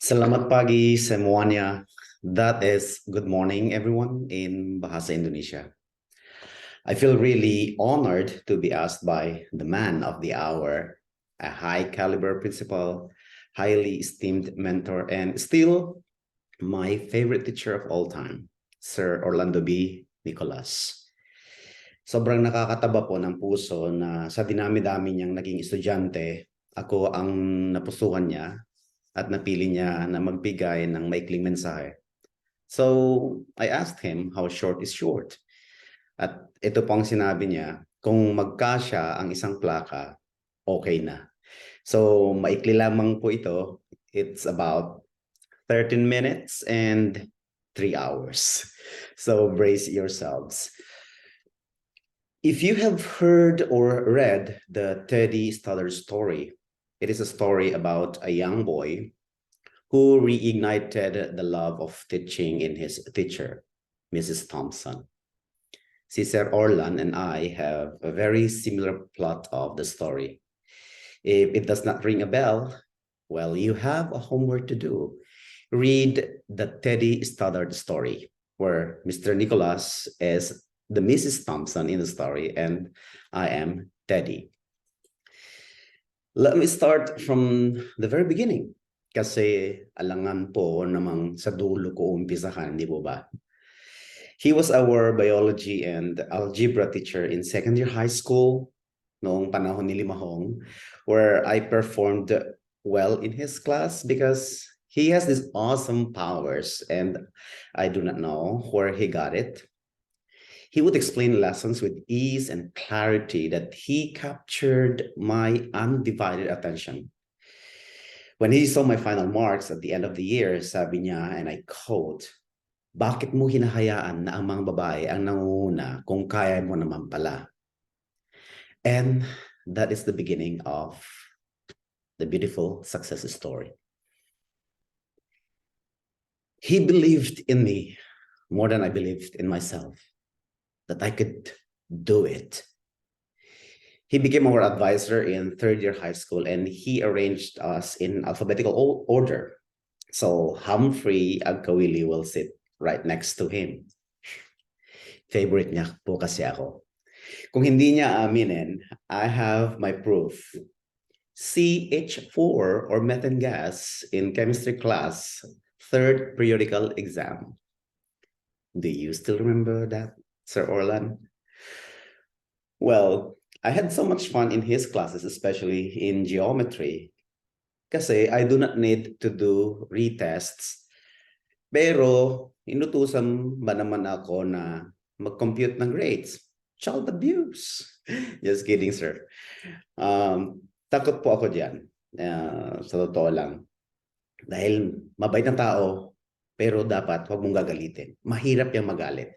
Selamat pagi semuanya. That is good morning, everyone, in Bahasa Indonesia. I feel really honored to be asked by the man of the hour, a high caliber principal, highly esteemed mentor, and still my favorite teacher of all time, Sir Orlando B. Nicolas. Sobrang nakakataba po ng puso na sa dinami-dami niyang naging estudyante, ako ang napusuhan niya at napili niya na magbigay ng maikling mensahe. So, I asked him how short is short. At ito po ang sinabi niya, kung magkasya ang isang plaka, okay na. So, maikli lamang po ito. It's about 13 minutes and 3 hours. So, brace yourselves. If you have heard or read the Teddy Stuller story, it is a story about a young boy who reignited the love of teaching in his teacher, Mrs. Thompson. Sir Orlan and I have a very similar plot of the story. If it does not ring a bell, well, you have a homework to do. Read the Teddy Stoddard story, where Mr. Nicholas is the Mrs. Thompson in the story, and I am Teddy. Let me start from the very beginning. Kasi alangan po namang sa dulo ko umpisahan, di po ba? He was our biology and algebra teacher in second year high school noong panahon ni Limahong, where I performed well in his class because he has these awesome powers and I do not know where he got it. He would explain lessons with ease and clarity that he captured my undivided attention. When he saw my final marks at the end of the year, sabi niya, and I quote, "Bakit mo hinahayaan na ang mga babae ang nangunguna kung kaya mo naman pala?" And that is the beginning of the beautiful success story. He believed in me more than I believed in myself, that I could do it. He became our advisor in third year high school and he arranged us in alphabetical order. So Humphrey Agkawili will sit right next to him. Favorite niya po kasi ako. Kung hindi niya aminin, I have my proof. CH4 or methane gas in chemistry class, third periodical exam. Do you still remember that, Sir Orlan? Well, I had so much fun in his classes, especially in geometry. Kasi I do not need to do retests. Pero inutusan ba naman ako na mag-compute ng grades? Child abuse. Just kidding, sir. Takot po ako dyan. Sa totoo lang. Dahil mabait na tao, pero dapat huwag mong gagalitin. Mahirap yung magalit.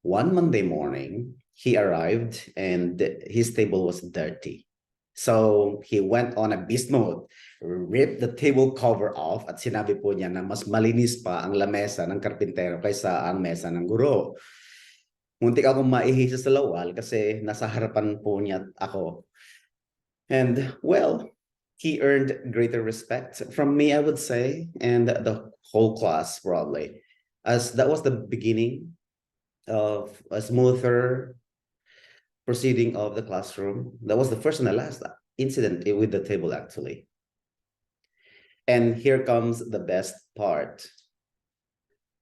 One Monday morning, he arrived and his table was dirty. So he went on a beast mode, ripped the table cover off at sinabi po niya na mas malinis pa ang lamesa ng karpintero kaysa ang mesa ng guro. Muntik akong maihisa sa lawal kasi nasa harapan po niya ako. And well, he earned greater respect from me, I would say, and the whole class probably, as that was the beginning of a smoother proceeding of the classroom. That was the first and the last incident with the table, actually. And here comes the best part.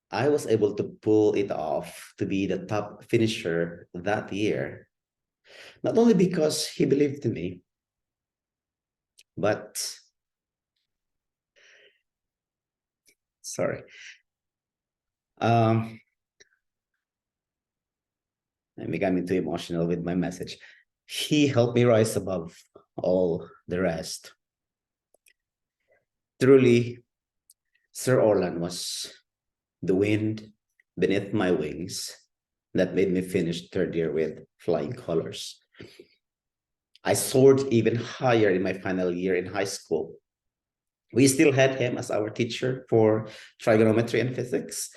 I was able to pull it off to be the top finisher that year. Not only because he believed in me, but sorry. I'm becoming too emotional with my message. He helped me rise above all the rest. Truly, Sir Orlan was the wind beneath my wings that made me finish third year with flying colors. I soared even higher in my final year in high school. We still had him as our teacher for trigonometry and physics.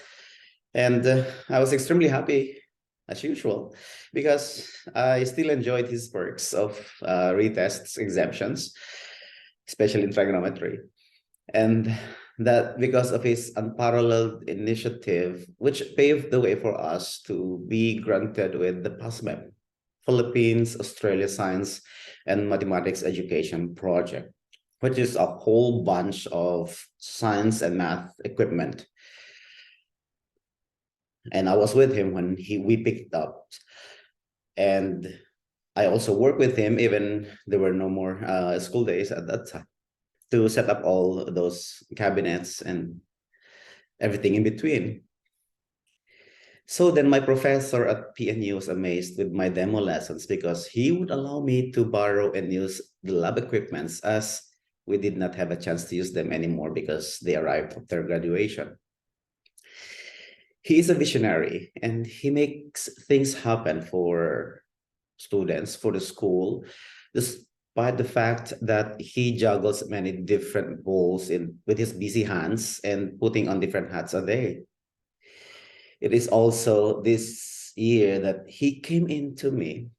And I was extremely happy, as usual, because I still enjoyed his perks of retests, exemptions, especially in trigonometry. And that because of his unparalleled initiative, which paved the way for us to be granted with the PASMEP, Philippines Australia Science and Mathematics Education Project, which is a whole bunch of science and math equipment. And I was with him when we picked up. And I also worked with him, even there were no more school days at that time, to set up all those cabinets and everything in between. So then my professor at PNU was amazed with my demo lessons because he would allow me to borrow and use the lab equipments, as we did not have a chance to use them anymore because they arrived after graduation. He is a visionary and he makes things happen for students, for the school, despite the fact that he juggles many different roles with his busy hands and putting on different hats a day. It is also this year that he came into me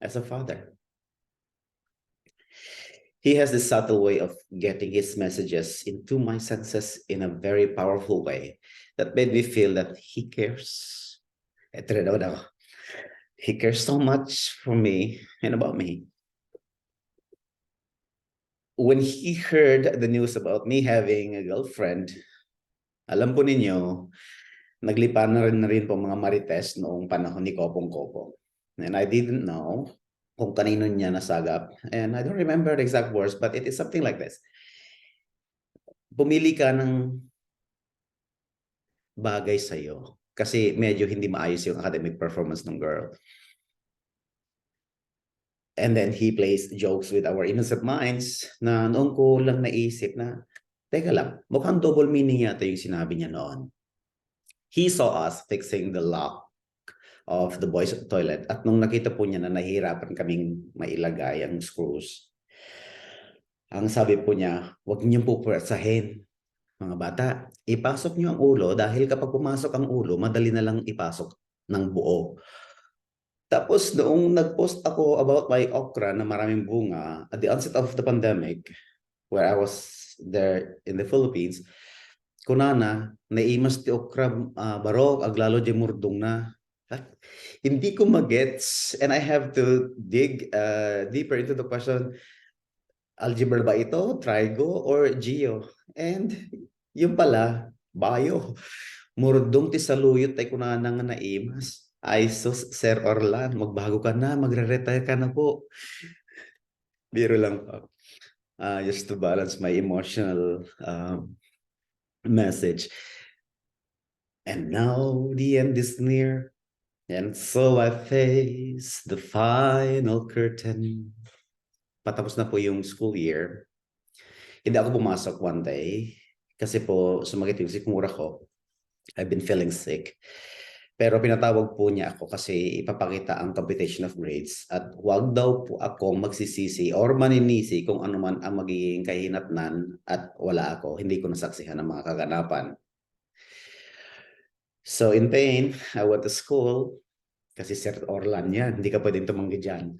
as a father. He has this subtle way of getting his messages into my senses in a very powerful way that made me feel that he cares. He cares so much for me and about me. When he heard the news about me having a girlfriend, alam po ninyo, naglipa na rin po mga marites noong panahon ni Kopong-Kopong. And I didn't know kung kanino niya nasagap. And I don't remember the exact words, but it is something like this. Pumili ka ng bagay sa'yo kasi medyo hindi maayos yung academic performance ng girl. And then he plays jokes with our innocent minds na noon ko lang naisip na, teka lang, mukhang double meaning yata yung sinabi niya noon. He saw us fixing the lock of the boys' toilet at nung nakita po niya na nahihirapan kaming mailagay ang screws, ang sabi po niya, huwag niyong pupwersahin. Mga bata, ipasok niyo ang ulo dahil kapag pumasok ang ulo, madali na lang ipasok ng buo. Tapos noong nag-post ako about my okra na maraming bunga at the onset of the pandemic, where I was there in the Philippines, kunana, naimas ti okra barok, aglalo di murdong na. Hindi ko magets and I have to dig deeper into the question, algebra ba ito, trigo, or geo? And yung pala, bio. Murdong ti saluyot tay kunana nga naimas. Ay sus, Sir Orlan, magbago ka na, magre-retire ka na po. Biro lang po. Just to balance my emotional message. And now the end is near. And so I face the final curtain. Patapos na po yung school year. Hindi ako pumasok one day kasi po sumakit yung sikmura ko. I've been feeling sick. Pero pinatawag po niya ako kasi ipapakita ang computation of grades at huwag daw po akong magsisisi or maninisi kung ano man ang magiging kahinatnan at wala ako. Hindi ko nasaksihan ang mga kaganapan. So in pain, I went to school kasi Sir Orlan yan, hindi ka pwedeng tumanggi dyan.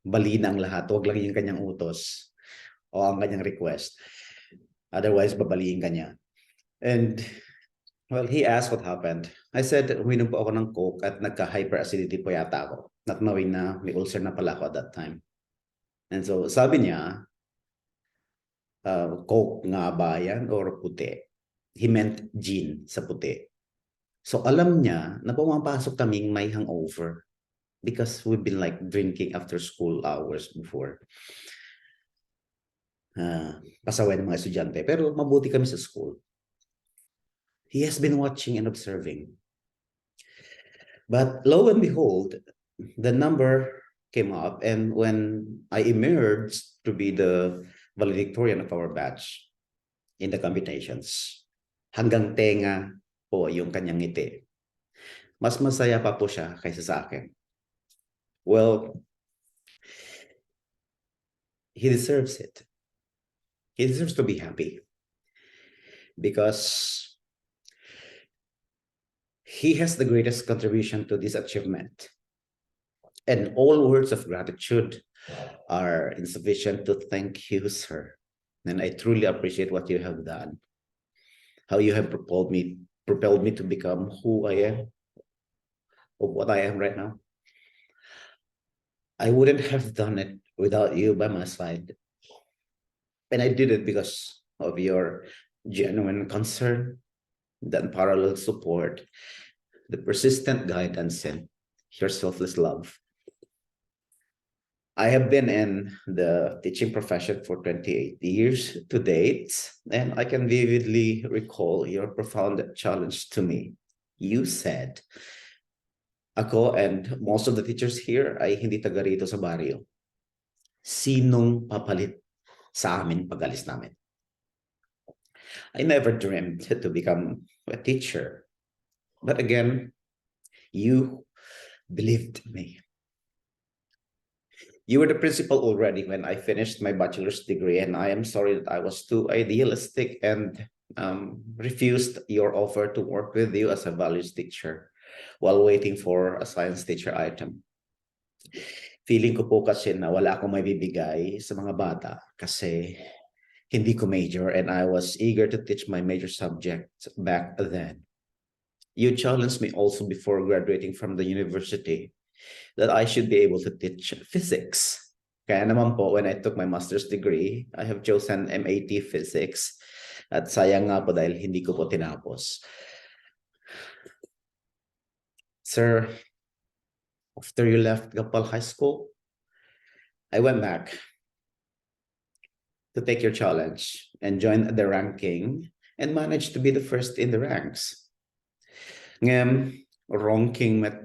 Balina ang lahat, huwag lang yung kanyang utos o ang kanyang request. Otherwise, babaliin ka niya. And well, he asked what happened. I said, uminom po ako ng Coke at nagka-hyperacidity po yata ako. Not knowing na may ulcer na pala ako at that time. And so sabi niya, Coke nga ba yan or puti? He meant gin sa puti. So alam niya na pumapasok kaming may hangover because we've been like drinking after school hours before. Pasaway ng mga estudyante. Pero mabuti kami sa school. He has been watching and observing. But lo and behold, the number came up, and when I emerged to be the valedictorian of our batch in the computations, hanggang tenga po yung kanyang ngiti. Mas masaya pa po siya kaysa sa akin. Well, he deserves it. He deserves to be happy because he has the greatest contribution to this achievement. And all words of gratitude are insufficient to thank you, sir. And I truly appreciate what you have done, how you have propelled me to become who I am, or what I am right now. I wouldn't have done it without you by my side. And I did it because of your genuine concern, the unparalleled support, the persistent guidance, and your selfless love. I have been in the teaching profession for 28 years to date, and I can vividly recall your profound challenge to me. You said, ako and most of the teachers here ay hindi taga rito sa baryo. Sinong papalit sa amin pag alis namin? I never dreamed to become a teacher. But again, you believed me. You were the principal already when I finished my bachelor's degree, and I am sorry that I was too idealistic and refused your offer to work with you as a values teacher while waiting for a science teacher item. Feeling ko po kasi na wala akong may bibigay sa mga bata kasi hindi ko major and I was eager to teach my major subject back then. You challenged me also before graduating from the university that I should be able to teach physics. Kaya naman po, when I took my master's degree, I have chosen MAT Physics. At sayang nga po dahil hindi ko po tinapos. Sir, after you left Gapal High School, I went back to take your challenge and join the ranking and managed to be the first in the ranks. Ngem, ranking met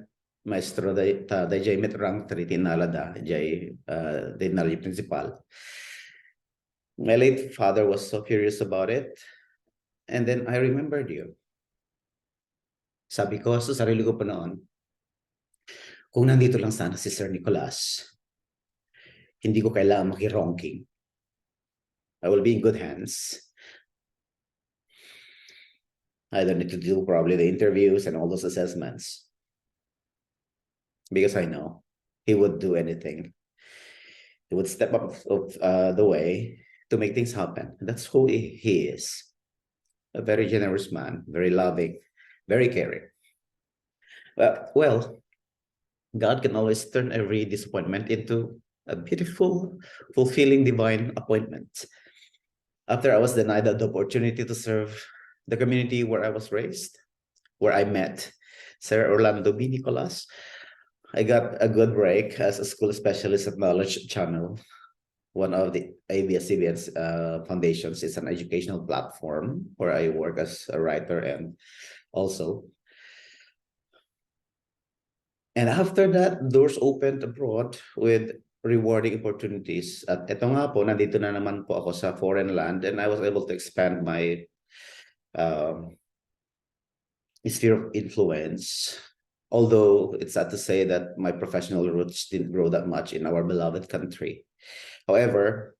maestro da jay met rank 3 tinala da jay dinali principal. My late father was so curious about it. And then I remembered you. Sabi ko sa sarili ko pa noon, kung nandito lang sana si Sir Nicolas, hindi ko kailangan maki-ranking. I will be in good hands. I don't need to do probably the interviews and all those assessments. Because I know he would do anything. He would step up of the way to make things happen. That's who he is. A very generous man, very loving, very caring. Well, God can always turn every disappointment into a beautiful, fulfilling divine appointment. After I was denied the opportunity to serve the community where I was raised, where I met Sir Orlando B. Nicolas, I got a good break as a school specialist at Knowledge Channel. One of the ABS-CBN's foundations is an educational platform where I work as a writer and also. And after that, doors opened abroad with rewarding opportunities. At ito nga po, nandito na naman po ako sa foreign land and I was able to expand my sphere of influence. Although it's sad to say that my professional roots didn't grow that much in our beloved country. However,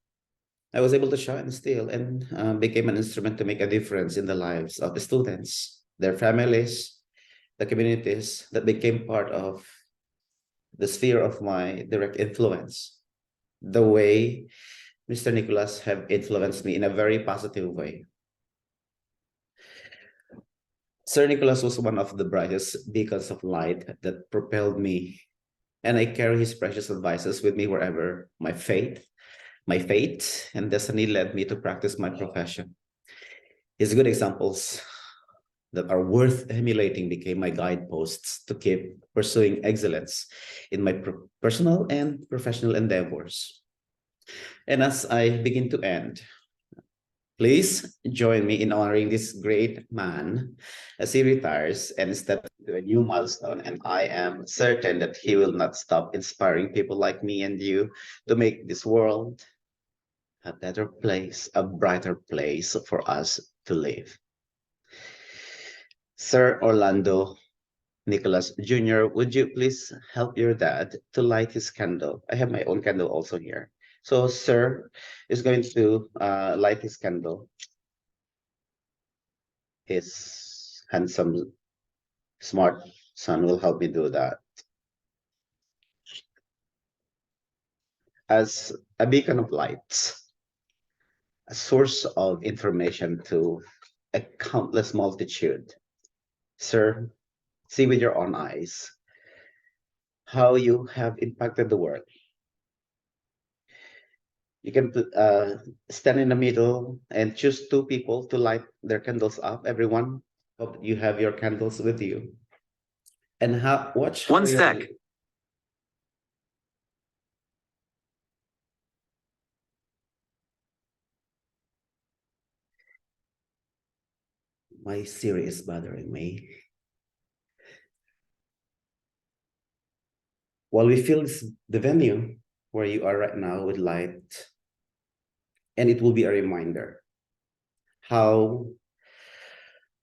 I was able to shine still and became an instrument to make a difference in the lives of the students, their families, the communities that became part of the sphere of my direct influence. The way Mr. Nicolas have influenced me in a very positive way. Sir Nicholas was one of the brightest beacons of light that propelled me, and I carry his precious advices with me wherever my fate and destiny led me to practice my profession. His good examples that are worth emulating became my guideposts to keep pursuing excellence in my personal and professional endeavors. And as I begin to end, please join me in honoring this great man as he retires and steps into a new milestone. And I am certain that he will not stop inspiring people like me and you to make this world a better place, a brighter place for us to live. Sir Orlando Nicholas Jr., would you please help your dad to light his candle? I have my own candle also here. So sir is going to light his candle. His handsome, smart son will help me do that. As a beacon of light, a source of information to a countless multitude. Sir, see with your own eyes how you have impacted the world. You can stand in the middle and choose two people to light their candles up. Everyone, hope you have your candles with you. And watch One stack. My Siri is bothering me. While we fill the venue where you are right now with light, and it will be a reminder how,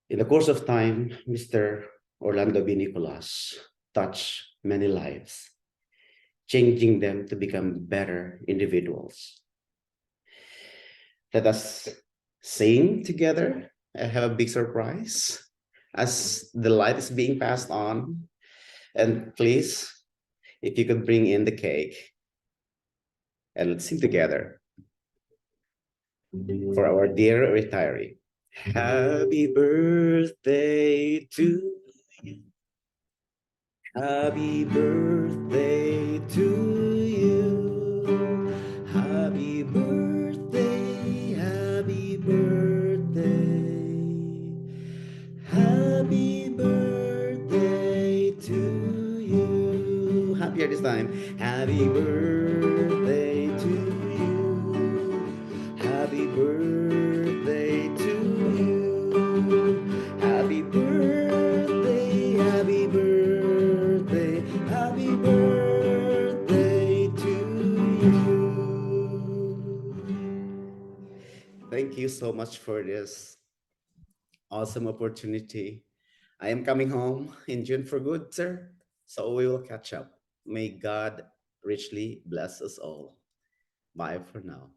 in the course of time, Mr. Orlando B. Nicolas touched many lives, changing them to become better individuals. Let us sing together. I have a big surprise as the light is being passed on. And please, if you could bring in the cake and let's sing together for our dear retiree. Happy birthday to you. Happy birthday to you. Happy birthday, happy birthday. Happy birthday to you. Happier this time. Happy birthday to you. Happy birthday to you. Happy birthday, happy birthday, happy birthday to you. Thank you so much for this awesome opportunity. I am coming home in June for good, sir. So we will catch up. May God richly bless us all. Bye for now.